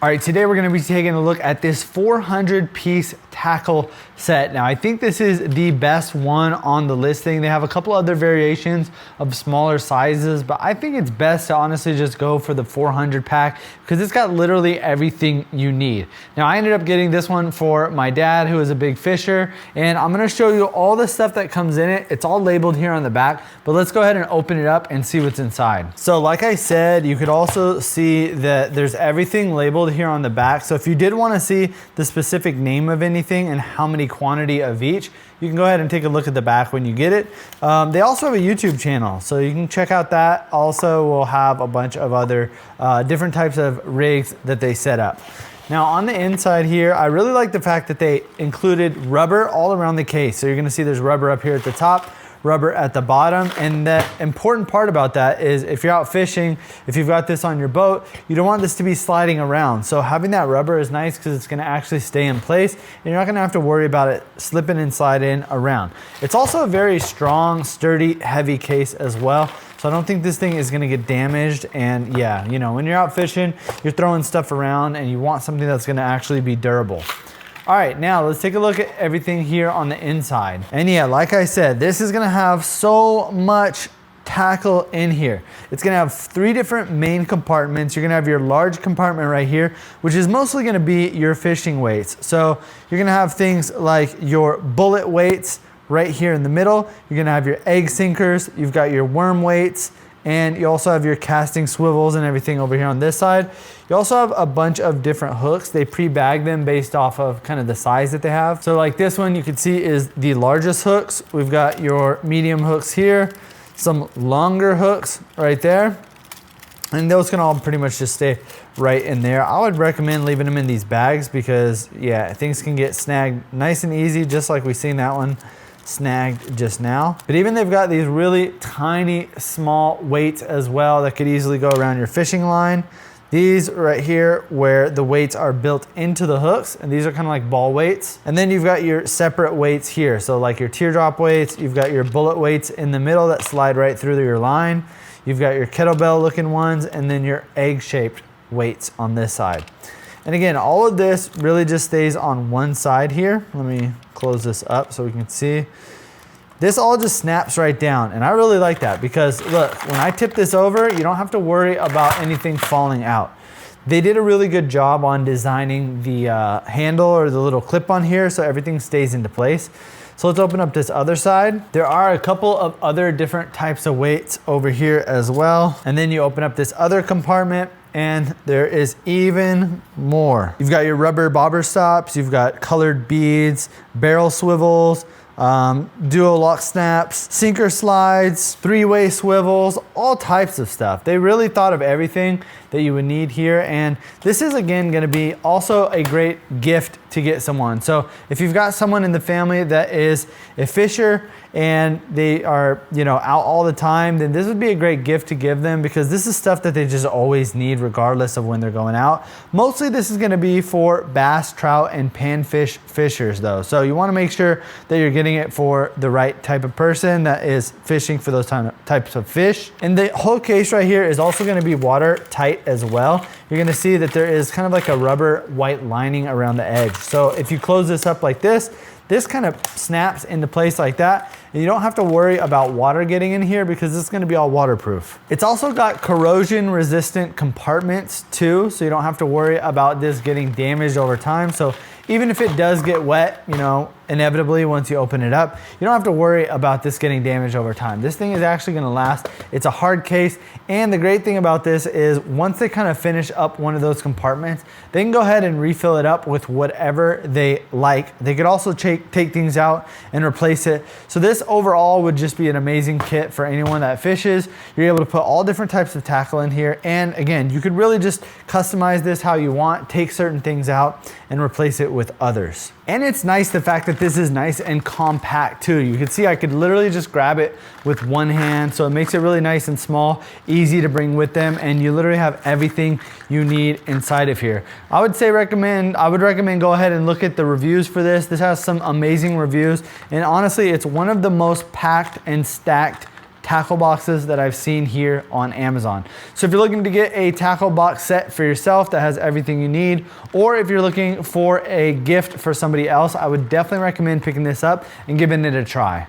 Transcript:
All right, today we're gonna be taking a look at this 400-piece tackle set. Now, I think this is the best one on the listing. They have a couple other variations of smaller sizes, but I think it's best to honestly just go for the 400 pack because it's got literally everything you need. Now, I ended up getting this one for my dad, who is a big fisher, and I'm gonna show you all the stuff that comes in it. It's all labeled here on the back, but let's go ahead and open it up and see what's inside. So like I said, you could also see that there's everything labeled here on the back. So if you did want to see the specific name of anything and how many quantity of each, you can go ahead and take a look at the back when you get it. They also have a YouTube channel, so you can check out that. Also, we'll have a bunch of other different types of rigs that they set up. Now on the inside here, I really like the fact that they included rubber all around the case. So you're gonna see there's rubber up here at the top, rubber at the bottom, and the important part about that is if you're out fishing, if you've got this on your boat, you don't want this to be sliding around. So having that rubber is nice because it's gonna actually stay in place and you're not gonna have to worry about it slipping and sliding around. It's also a very strong, sturdy, heavy case as well. So I don't think this thing is gonna get damaged. And yeah, you know, when you're out fishing, you're throwing stuff around and you want something that's gonna actually be durable. All right, now let's take a look at everything here on the inside. And yeah, like I said, this is gonna have so much tackle in here. It's gonna have 3 different main compartments. You're gonna have your large compartment right here, which is mostly gonna be your fishing weights. So you're gonna have things like your bullet weights right here in the middle. You're gonna have your egg sinkers, you've got your worm weights, and you also have your casting swivels and everything over here on this side. You also have a bunch of different hooks. They pre-bag them based off of kind of the size that they have. So like this one you can see is the largest hooks. We've got your medium hooks here, some longer hooks right there. And those can all pretty much just stay right in there. I would recommend leaving them in these bags because yeah, things can get snagged nice and easy, just like we seen that one snagged just now. But even they've got these really tiny, small weights as well that could easily go around your fishing line. These right here where the weights are built into the hooks, and these are kind of like ball weights. And then you've got your separate weights here. So like your teardrop weights, you've got your bullet weights in the middle that slide right through your line. You've got your kettlebell looking ones, and then your egg-shaped weights on this side. And again, all of this really just stays on one side here. Let me close this up so we can see. This all just snaps right down, and I really like that because look, when I tip this over, you don't have to worry about anything falling out. They did a really good job on designing the handle or the little clip on here so everything stays into place. So let's open up this other side. There are a couple of other different types of weights over here as well. And then you open up this other compartment and there is even more. You've got your rubber bobber stops, you've got colored beads, barrel swivels, dual lock snaps, sinker slides, 3-way swivels, all types of stuff. They really thought of everything that you would need here. And this is again gonna be also a great gift to get someone. So if you've got someone in the family that is a fisher and they are, you know, out all the time, then this would be a great gift to give them because this is stuff that they just always need regardless of when they're going out. Mostly this is gonna be for bass, trout, and panfish fishers though. So you wanna make sure that you're getting it for the right type of person that is fishing for those types of fish. And the whole case right here is also gonna be watertight as well. You're gonna see that there is kind of like a rubber white lining around the edge. So if you close this up like this kind of snaps into place like that, and you don't have to worry about water getting in here because this is gonna be all waterproof. It's also got corrosion-resistant compartments too, so you don't have to worry about this getting damaged over time. So even if it does get wet, you know, inevitably once you open it up, you don't have to worry about this getting damaged over time. This thing is actually gonna last. It's a hard case, and the great thing about this is once they kind of finish up one of those compartments, they can go ahead and refill it up with whatever they like. They could also take things out and replace it. So this overall would just be an amazing kit for anyone that fishes. You're able to put all different types of tackle in here, and again, you could really just customize this how you want, take certain things out and replace it with others. And it's nice the fact that this is nice and compact too. You can see I could literally just grab it with one hand, so it makes it really nice and small, easy to bring with them, and you literally have everything you need inside of here. I would recommend go ahead and look at the reviews for this. This has some amazing reviews, and honestly, it's one of the most packed and stacked tackle boxes that I've seen here on Amazon. So if you're looking to get a tackle box set for yourself that has everything you need, or if you're looking for a gift for somebody else, I would definitely recommend picking this up and giving it a try.